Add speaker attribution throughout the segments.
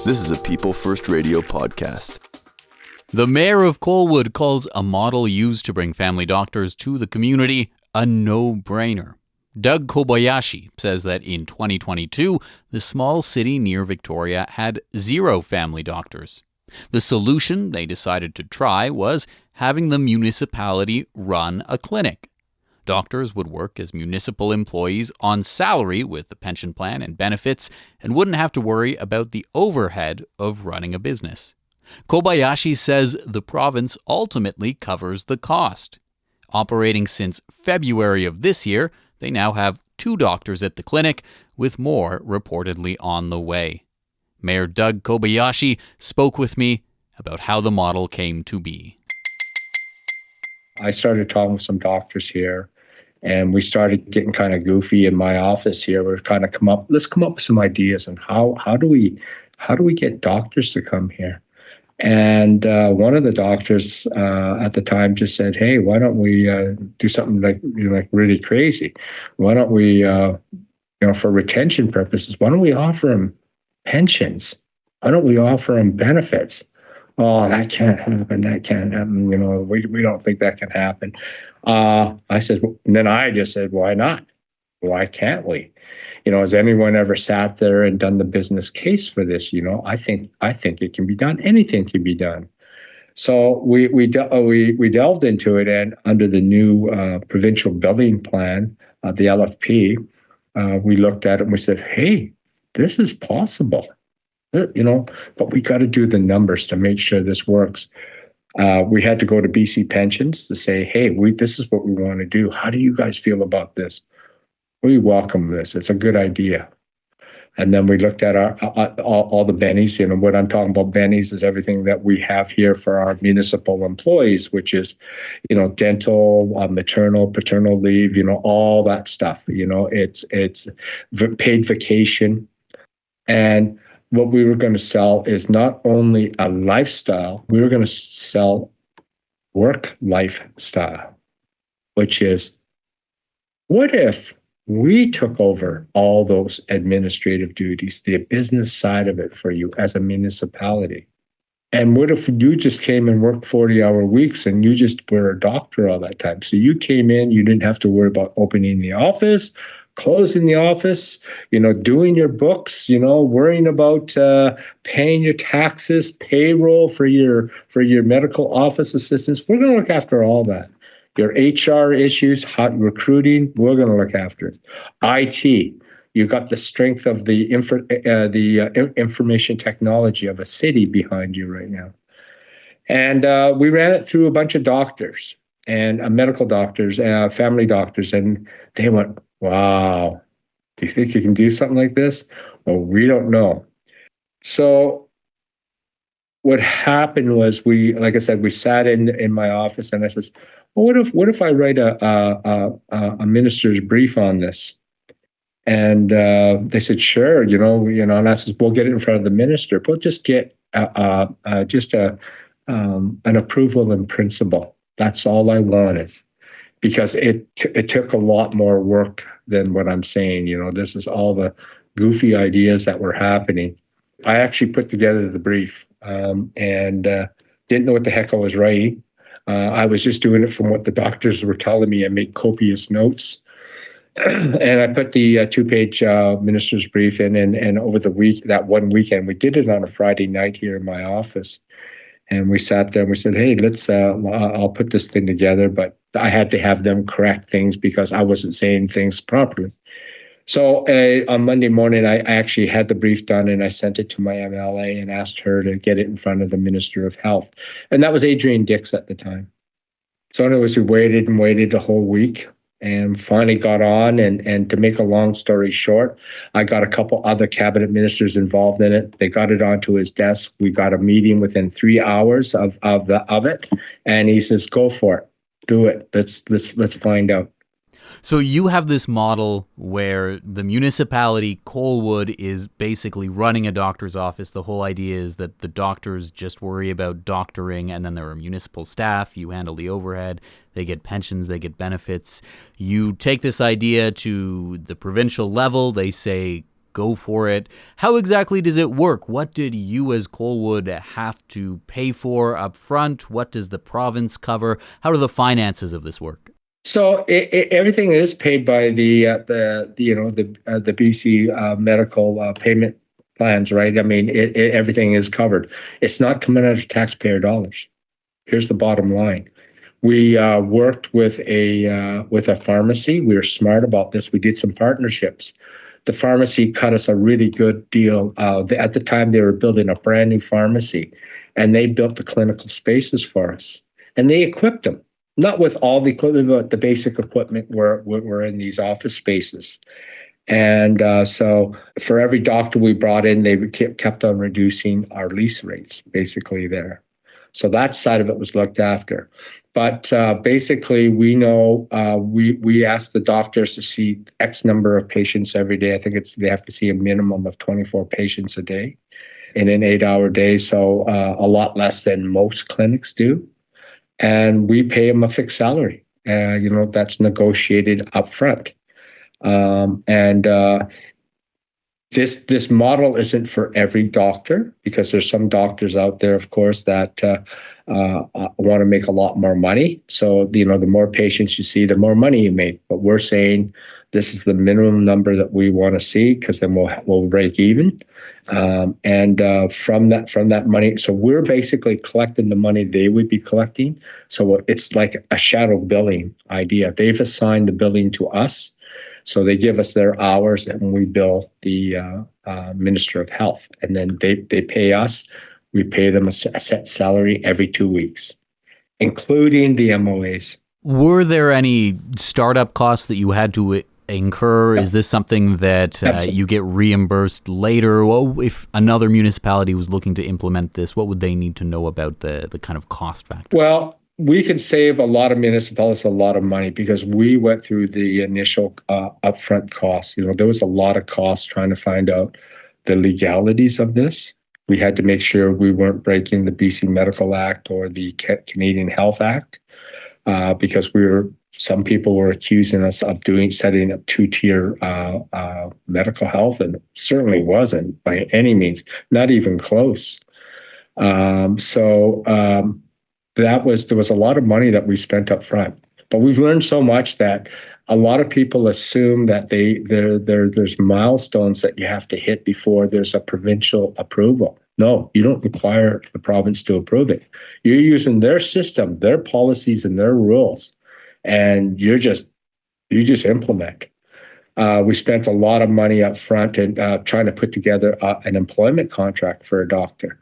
Speaker 1: This is a People First Radio podcast.
Speaker 2: The Mayor of Calwood calls a model used to bring family doctors to the community a no-brainer. Doug Kobayashi says that in 2022, the small city near Victoria had 0 family doctors. The solution they decided to try was having the municipality run a clinic. Doctors would work as municipal employees on salary with the pension plan and benefits and wouldn't have to worry about the overhead of running a business. Kobayashi says the province ultimately covers the cost. Operating since February of this year, they now have 2 doctors at the clinic, with more reportedly on the way. Mayor Doug Kobayashi spoke with me about how the model came to be.
Speaker 3: I started talking with some doctors here, and we started getting kind of goofy in my office here. We're kind of let's come up with some ideas on how do we get doctors to come here. And one of the doctors at the time just said, "Hey, why don't we do something like really crazy? Why don't we, for retention purposes, why don't we offer them pensions? Why don't we offer them benefits?" "Oh, that can't happen. That can't happen. We don't think that can happen." I said, and then I just said, "Why not? Why can't we? Has anyone ever sat there and done the business case for this? I think it can be done. Anything can be done." So we delved into it, and under the new provincial building plan, the LFP, we looked at it and we said, "Hey, this is possible." But we got to do the numbers to make sure this works. We had to go to BC Pensions to say, "Hey, this is what we want to do. How do you guys feel about this? We welcome this. It's a good idea." And then we looked at all the bennies. What I'm talking about bennies is everything that we have here for our municipal employees, which is, dental, maternal, paternal leave, all that stuff. It's paid vacation. And what we were going to sell is not only a lifestyle, we were going to sell work lifestyle, which is, what if we took over all those administrative duties, the business side of it for you as a municipality? And what if you just came and worked 40-hour weeks and you just were a doctor all that time? So you came in, you didn't have to worry about opening the office, closing the office, doing your books, worrying about paying your taxes, payroll for your medical office assistants. We're going to look after all that. Your HR issues, hot recruiting, we're going to look after it. IT, you've got the strength of the information technology of a city behind you right now. And we ran it through a bunch of doctors and medical doctors, family doctors, and they went, "Wow, do you think you can do something like this?" "Well, we don't know." So what happened was we sat in my office and I says, "Well, what if I write a minister's brief on this?" And they said, "Sure," and I says, "We'll get it in front of the minister. We'll just get an approval in principle. That's all I wanted." Because it took a lot more work than what I'm saying. This is all the goofy ideas that were happening. I actually put together the brief and didn't know what the heck I was writing. I was just doing it from what the doctors were telling me and made copious notes. And I put the 2-page minister's brief in, and over that one weekend, we did it on a Friday night here in my office. And we sat there and we said, "Hey, let's, I'll put this thing together." But I had to have them correct things because I wasn't saying things properly. So on Monday morning, I actually had the brief done and I sent it to my MLA and asked her to get it in front of the Minister of Health. And that was Adrienne Dix at the time. So anyways, we waited and waited a whole week and finally got on. And to make a long story short, I got a couple other cabinet ministers involved in it. They got it onto his desk. We got a meeting within 3 hours of it. And he says, "Go for it. Do it. Let's find out."
Speaker 2: So you have this model where the municipality, Colwood, is basically running a doctor's office. The whole idea is that the doctors just worry about doctoring, and then there are municipal staff. You handle the overhead. They get pensions. They get benefits. You take this idea to the provincial level. They say, go for it. How exactly does it work? What did you as Colwood have to pay for up front? What does the province cover? How do the finances of this work?
Speaker 3: So everything is paid by the BC medical payment plans, right? I mean, everything is covered. It's not coming out of taxpayer dollars. Here's the bottom line. We worked with a pharmacy. We were smart about this. We did some partnerships. The pharmacy cut us a really good deal. At the time, they were building a brand new pharmacy, and they built the clinical spaces for us. And they equipped them, not with all the equipment, but the basic equipment were in these office spaces. And so for every doctor we brought in, they kept on reducing our lease rates, basically there. So that side of it was looked after. But basically, we know we ask the doctors to see X number of patients every day. I think they have to see a minimum of 24 patients a day in an 8-hour day. So a lot less than most clinics do. And we pay them a fixed salary. That's negotiated up front. This model isn't for every doctor, because there's some doctors out there, of course, that want to make a lot more money. So, the more patients you see, the more money you make. But we're saying this is the minimum number that we want to see, because then we'll break even. From that money, so we're basically collecting the money they would be collecting. So it's like a shadow billing idea. They've assigned the billing to us. So they give us their hours, and we bill the Minister of Health. And then they pay us. We pay them a set salary every 2 weeks, including the MOAs.
Speaker 2: Were there any startup costs that you had to incur? Yeah. Is this something that you get reimbursed later? Well, if another municipality was looking to implement this, what would they need to know about the kind of cost factor?
Speaker 3: Well, we could save a lot of municipalities a lot of money, because we went through the initial upfront costs. There was a lot of costs trying to find out the legalities of this. We had to make sure we weren't breaking the BC Medical Act or the Canadian Health Act, because some people were accusing us of setting up two-tier medical health, and it certainly wasn't by any means, not even close. There was a lot of money that we spent up front, but we've learned so much that a lot of people assume that there's milestones that you have to hit before there's a provincial approval. No, you don't require the province to approve it. You're using their system, their policies, and their rules, and you just implement. We spent a lot of money up front and trying to put together an employment contract for a doctor.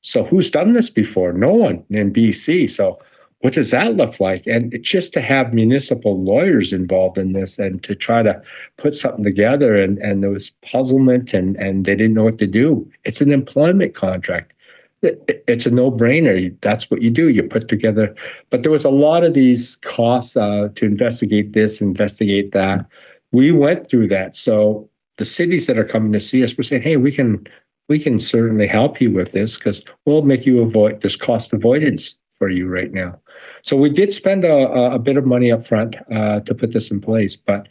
Speaker 3: So who's done this before? No one in BC. So what does that look like? And it's just to have municipal lawyers involved in this and to try to put something together, and there was puzzlement and they didn't know what to do. It's an employment contract. It's a no-brainer. That's what you do. You put together. But there was a lot of these costs to investigate this, investigate that. We went through that. So the cities that are coming to see us were saying, hey, we can certainly help you with this, because we'll make you avoid this cost avoidance for you right now. So we did spend a bit of money up front to put this in place. But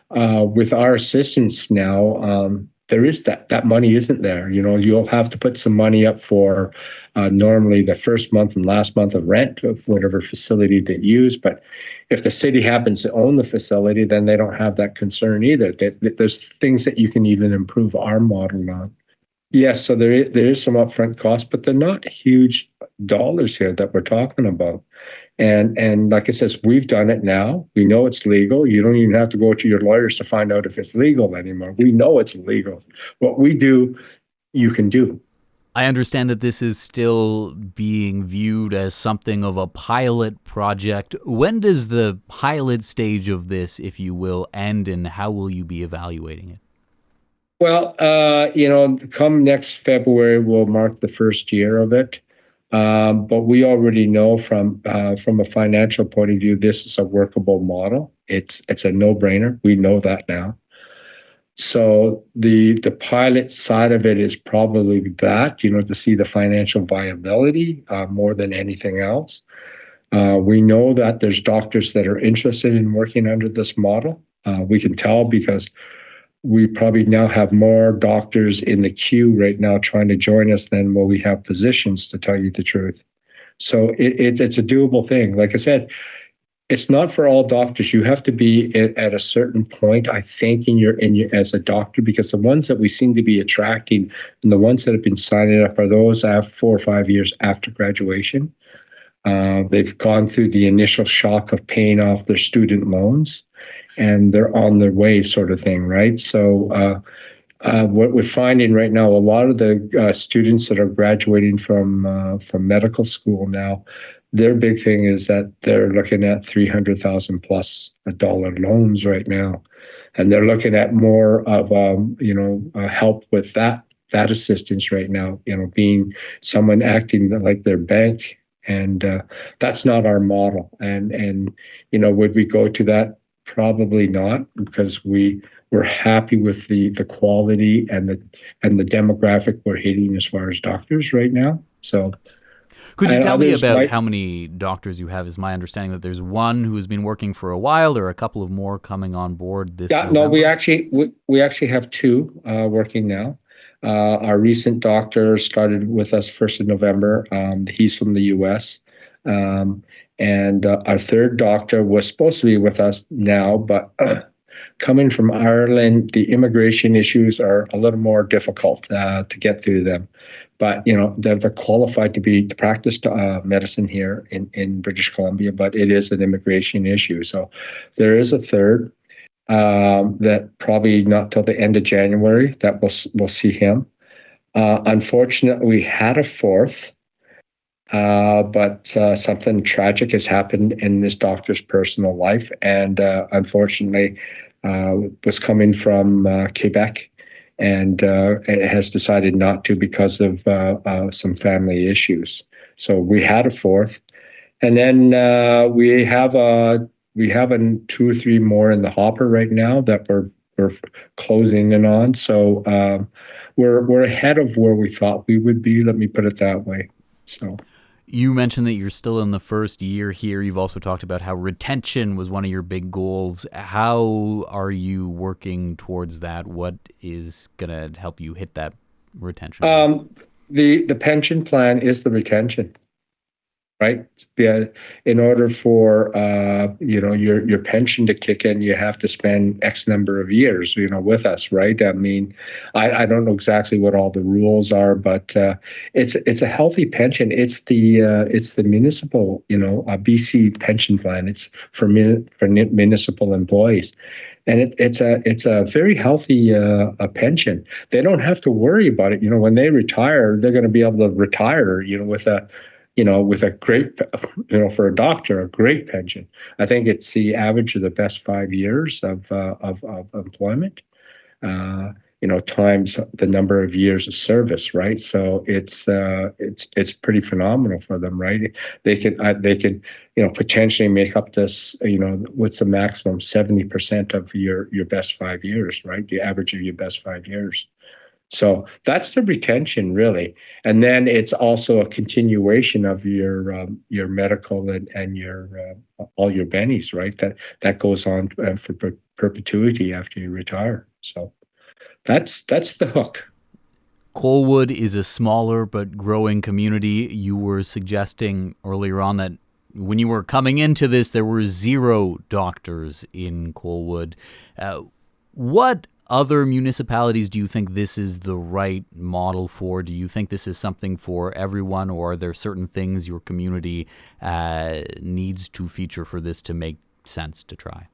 Speaker 3: with our assistance now, there is that money isn't there. You'll have to put some money up for normally the first month and last month of rent of whatever facility they use. But if the city happens to own the facility, then they don't have that concern either. There's things that you can even improve our model on. Yes, so there is some upfront costs, but they're not huge dollars here that we're talking about. And like I said, we've done it now. We know it's legal. You don't even have to go to your lawyers to find out if it's legal anymore. We know it's legal. What we do, you can do.
Speaker 2: I understand that this is still being viewed as something of a pilot project. When does the pilot stage of this, if you will, end, and how will you be evaluating it?
Speaker 3: Well, come next February, we'll mark the first year of it. But we already know from a financial point of view, this is a workable model. It's a no-brainer. We know that now. So the pilot side of it is probably that, to see the financial viability more than anything else. We know that there's doctors that are interested in working under this model. We can tell because we probably now have more doctors in the queue right now trying to join us than what we have positions, to tell you the truth. So it's a doable thing. Like I said, it's not for all doctors. You have to be at a certain point, I think, in your as a doctor, because the ones that we seem to be attracting and the ones that have been signing up are those 4 or 5 years after graduation. They've gone through the initial shock of paying off their student loans, and they're on their way, sort of thing, right? So what we're finding right now, a lot of the students that are graduating from medical school now, their big thing is that they're looking at $300,000 plus dollar loans right now, and they're looking at more of help with that assistance right now. Being someone acting like their bank, and that's not our model. And would we go to that? Probably not, because we're happy with the quality and the demographic we're hitting as far as doctors right now. So.
Speaker 2: Could you tell me about how many doctors you have? Is my understanding that there's one who has been working for a while, or a couple of more coming on board this November?
Speaker 3: No, we actually have two working now. Our recent doctor started with us 1st of November. He's from the U.S. And our third doctor was supposed to be with us now, but coming from Ireland, the immigration issues are a little more difficult to get through them. But they're qualified to practice medicine here in British Columbia, but it is an immigration issue. So there is a third that probably not till the end of January that we'll see him. Unfortunately, we had a fourth, but something tragic has happened in this doctor's personal life, and unfortunately was coming from Quebec. And it has decided not to because of some family issues. So we had a fourth, and then we have 2 or 3 more in the hopper right now that we're closing in on. So we're ahead of where we thought we would be. Let me put it that way. So.
Speaker 2: You mentioned that you're still in the first year here. You've also talked about how retention was one of your big goals. How are you working towards that? What is going to help you hit that retention?
Speaker 3: The pension plan is the retention, right? In order for your pension to kick in, you have to spend X number of years, with us, right? I mean, I don't know exactly what all the rules are, but it's a healthy pension. It's the municipal, BC pension plan. It's for municipal employees, and it's a very healthy pension. They don't have to worry about it. When they retire, they're going to be able to retire, with a great, for a doctor, a great pension. I think it's the average of the best 5 years of employment, times the number of years of service, right? So it's pretty phenomenal for them, right? They can potentially make up this, what's the maximum, 70% of your best 5 years, right? The average of your best 5 years. So that's the retention, really. And then it's also a continuation of your medical and your all your bennies, right? That goes on for perpetuity after you retire. So that's the hook.
Speaker 2: Colwood is a smaller but growing community. You were suggesting earlier on that when you were coming into this, there were 0 doctors in Colwood. What other municipalities do you think this is the right model for? Do you think this is something for everyone, or are there certain things your community needs to feature for this to make sense to try?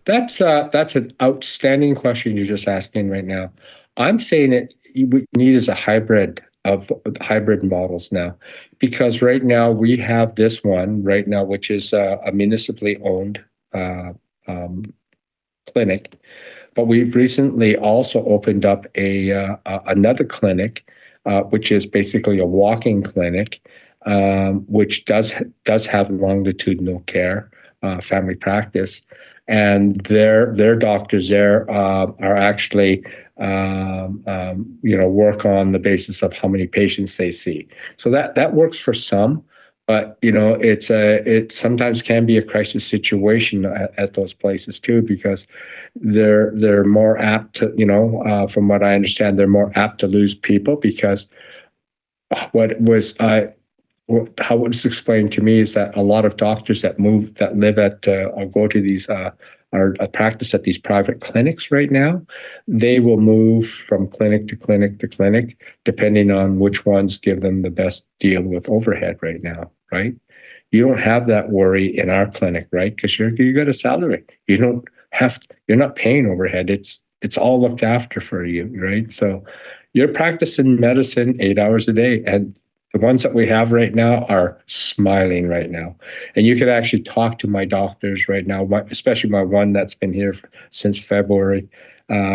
Speaker 3: That's an outstanding question you're just asking right now. I'm saying that we need is a hybrid models now, because right now we have this one right now, which is a municipally owned clinic. But we've recently also opened up another clinic, which is basically a walking clinic, which does have longitudinal care, family practice, and their doctors there are actually work on the basis of how many patients they see. So that works for some. But it sometimes can be a crisis situation at those places too, because they're more apt to, from what I understand, they're more apt to lose people, because how it was explained to me is that a lot of doctors that live at or go to these are practice at these private clinics right now, they will move from clinic to clinic to clinic, depending on which ones give them the best deal with overhead right now, right? You don't have that worry in our clinic, right? Because you got a salary. You're not paying overhead. It's all looked after for you, right? So you're practicing medicine 8 hours a day, and the ones that we have right now are smiling right now. And you can actually talk to my doctors right now, especially my one that's been here since February.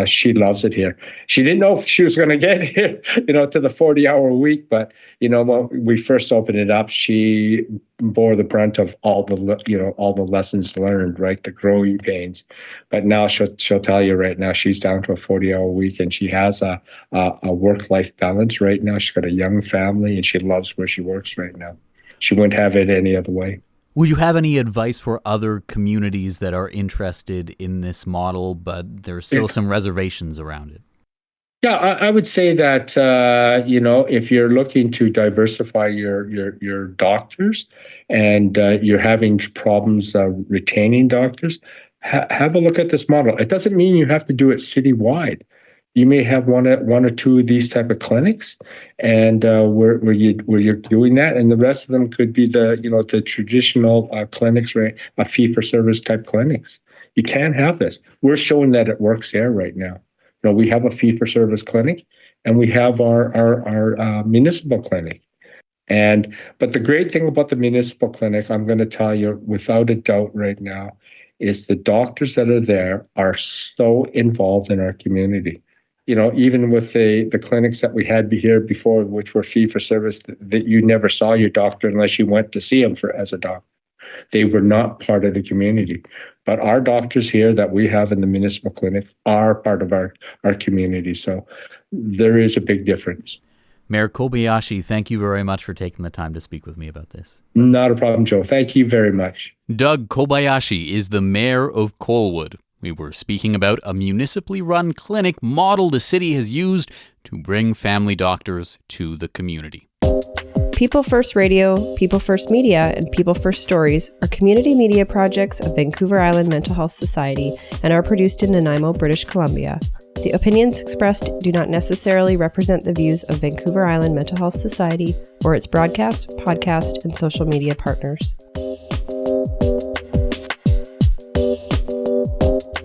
Speaker 3: She loves it here. She didn't know if she was going to get here, to the 40-hour week. But, when we first opened it up, she bore the brunt of all the lessons learned, right? The growing pains. But now she'll tell you right now, she's down to a 40-hour week, and she has a work-life balance right now. She's got a young family, and she loves where she works right now. She wouldn't have it any other way.
Speaker 2: Would you have any advice for other communities that are interested in this model, but there's still some reservations around it?
Speaker 3: Yeah, I would say that, if you're looking to diversify your doctors, and you're having problems retaining doctors, have a look at this model. It doesn't mean you have to do it citywide. You may have one or two of these type of clinics, and where you're doing that, and the rest of them could be the traditional clinics, right? A fee-for-service type clinics. You can have this. We're showing that it works there right now. We have a fee-for-service clinic, and we have our municipal clinic. But the great thing about the municipal clinic, I'm going to tell you without a doubt right now, is the doctors that are there are so involved in our community. Even with the clinics that we had here before, which were fee-for-service, that you never saw your doctor unless you went to see him as a doctor. They were not part of the community. But our doctors here that we have in the municipal clinic are part of our community. So there is a big difference.
Speaker 2: Mayor Kobayashi, thank you very much for taking the time to speak with me about this.
Speaker 3: Not a problem, Joe. Thank you very much.
Speaker 2: Doug Kobayashi is the mayor of Colwood. We were speaking about a municipally run clinic model the city has used to bring family doctors to the community.
Speaker 4: People First Radio, People First Media, and People First Stories are community media projects of Vancouver Island Mental Health Society and are produced in Nanaimo, British Columbia. The opinions expressed do not necessarily represent the views of Vancouver Island Mental Health Society or its broadcast, podcast, and social media partners.